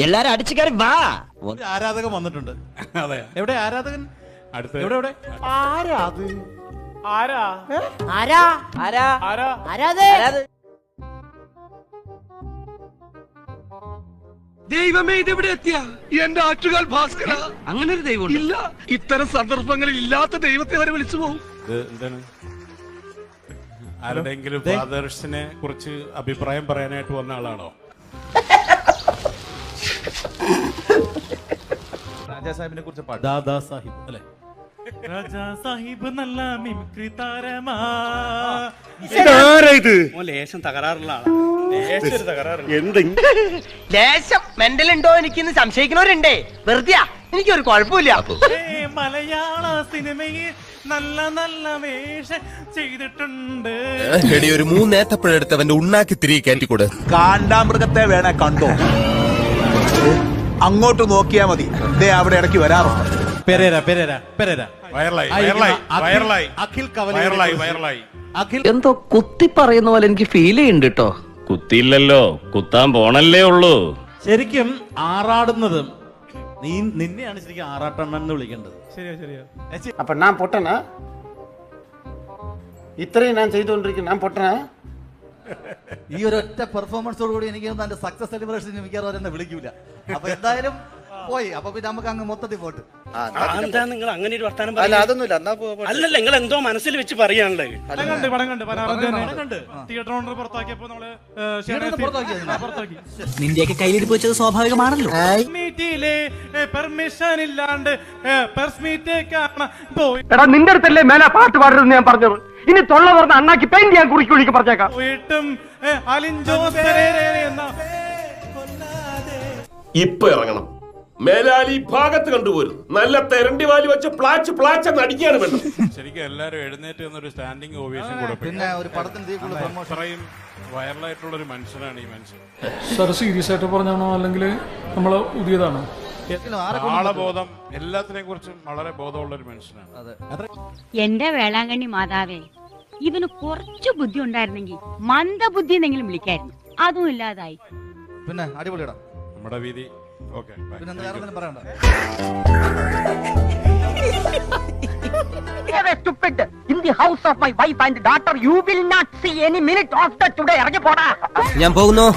എല്ലാരും അടിച്ചു കയറി വാ. ആരാധകൻ വന്നിട്ടുണ്ട്. അതെ, എവിടെ ആരാധകൻ? അടുത്ത എവിടെ? ആരാ അത്? ആരാ ആരാ ആരാ ആരാ ആരാത് ദൈവമേ, ഇതെവിടെ എത്തിയ എന്റെ ആറ്റുകാൽ ഭാസ്കര. അങ്ങനെ ഒരു ദൈവം ഇല്ല. ഇത്തരം സന്ദർഭങ്ങളിൽ ഇല്ലാത്ത ദൈവത്തെ വരെ വിളിച്ചു പോകും. ഇത് എന്താണ്? ആരുടെങ്കിലും ഫാദേഴ്സിനെ കുറിച്ച് അഭിപ്രായം പറയാനായിട്ട് വന്ന ആളാണോ? രാജാ സാഹിബിനെ കുറിച്ച് പാട്ട്. ദാദാ സാഹിബ് അല്ലേ? രാജാ സാഹിബ് നല്ല മിമിക്രി താരമാ. ലേശം തകരാറുള്ള ആളാ. ലേശം മെന്റൽ ഉണ്ടോ എനിക്കിന്ന് സംശയിക്കുന്നവരുണ്ടേ. വെറുതെ എനിക്കൊരു കുഴപ്പമില്ല. മലയാള സിനിമയിൽ നല്ല നല്ല വേഷം ചെയ്തിട്ടുണ്ട്. ഒരു മൂന്നേത്തപ്പഴെടുത്ത് അവന്റെ ഉണ്ണാക്കി തിരികെ കയറ്റിക്കൂടെ. കാണ്ടാമൃഗത്തെ വേണേ കണ്ടോ, അങ്ങോട്ട് നോക്കിയാ മതി. ദേ അവിടെ ഇടയ്ക്ക് വരാറുണ്ട്. അഖിൽ എന്തോ കുത്തി പറയുന്ന പോലെ എനിക്ക് ഫീൽ ചെയ്യുന്നുണ്ട് കേട്ടോ. കുത്തിയില്ലല്ലോ, കുത്താൻ പോണല്ലേ ഉള്ളൂ. ശരിക്കും ആറാടുന്നതും നിന്നെയാണ് ശരിക്കും ആറാട്ടണ്ണൻ എന്ന് വിളിക്കേണ്ടത്. ശരിയാ. അപ്പൊ ഞാൻ പൊട്ടനാ? ഇത്രയും ഞാൻ ചെയ്തുകൊണ്ടിരിക്കും, ഞാൻ പൊട്ടനാ? ഈ ഒരു ഒറ്റ പെർഫോമൻസോട് കൂടി എനിക്ക് എന്റെ സക്സസ് സെലിബ്രേഷൻ മിക്കവാറും എന്നെ വിളിക്കൂല. അപ്പൊ എന്തായാലും പോയി. അപ്പൊ പിന്നെ നമുക്ക് അങ്ങ് മൊത്തത്തിൽ പോട്ട്. എന്താ നിങ്ങൾ അങ്ങനെ ഒരു വർത്താനം? അതൊന്നുമില്ല. അല്ലല്ല, നിങ്ങൾ എന്തോ മനസ്സിൽ വെച്ച് പറയാനുള്ളത്. പടം കണ്ട് തിയേറ്റർ ഓണർ പുറത്താക്കിയപ്പോ നമ്മള് പുറത്താക്കി. നിന്റെയൊക്കെ കയ്യിലിരിപ്പ് വെച്ചത് സ്വാഭാവികമാണല്ലോ. മീറ്റിലെ പെർമിഷൻ ഇല്ലാണ്ട് പ്രസ് മീറ്റേക്കാണ് പോയി. എടാ, നിന്റെ അടുത്തല്ലേ മേലെ പാട്ട് പാടരുതെന്ന് ഞാൻ പറഞ്ഞത്. ഇനി തൊള്ള പറഞ്ഞ അണ്ണാക്കി പെയിന്റ് ഞാൻ കുറിക്കുള്ളിക്ക് പറഞ്ഞേക്കാം. പോയിട്ടും അലിൻ ജോസ് പെരേര എന്ന ഇപ്പൊ ഇറങ്ങണം. മേലാലി ഭാഗത്ത് കണ്ടുപോരും. നല്ല തെരണ്ടി വാലി വെച്ച് പ്ലാച്ച് അടിക്കാണ് വേണ്ടത്. ശരിക്കും എല്ലാരും എഴുന്നേറ്റ് എന്നൊരു സ്റ്റാൻഡിങ് ഓവേഷൻ കൂടെ. പിന്നെ ഒരു പടത്തിന് അത്രയും വൈറലായിട്ടുള്ള ഒരു മനുഷ്യനാണ് ഈ മനുഷ്യൻ. സാർ സീരിയസ് ആയിട്ട് പറഞ്ഞാണോ അല്ലെങ്കിൽ നമ്മള് പുതിയതാണോ? ആളബോധം, എല്ലാത്തിനെ കുറിച്ചും വളരെ ബോധമുള്ള ഒരു മനുഷ്യനാണ്. എന്റെ വേളാങ്കണ്ണി മാതാവേ, ഇവന് കുറച്ചു ബുദ്ധി ഉണ്ടായിരുന്നെങ്കിൽ മന്ദബുദ്ധി എന്നെങ്കിലും വിളിക്കായിരുന്നു. അതും ഇല്ലാതായി. പിന്നെ അടിപൊളിയിടാം നമ്മുടെ വീതി. ഓക്കെ, പിന്നെ വേറെ ഒന്നും പറയണ്ട. In the house of my wife and daughter, you will not see any minute of the today. ഞാൻ പോകുന്നു.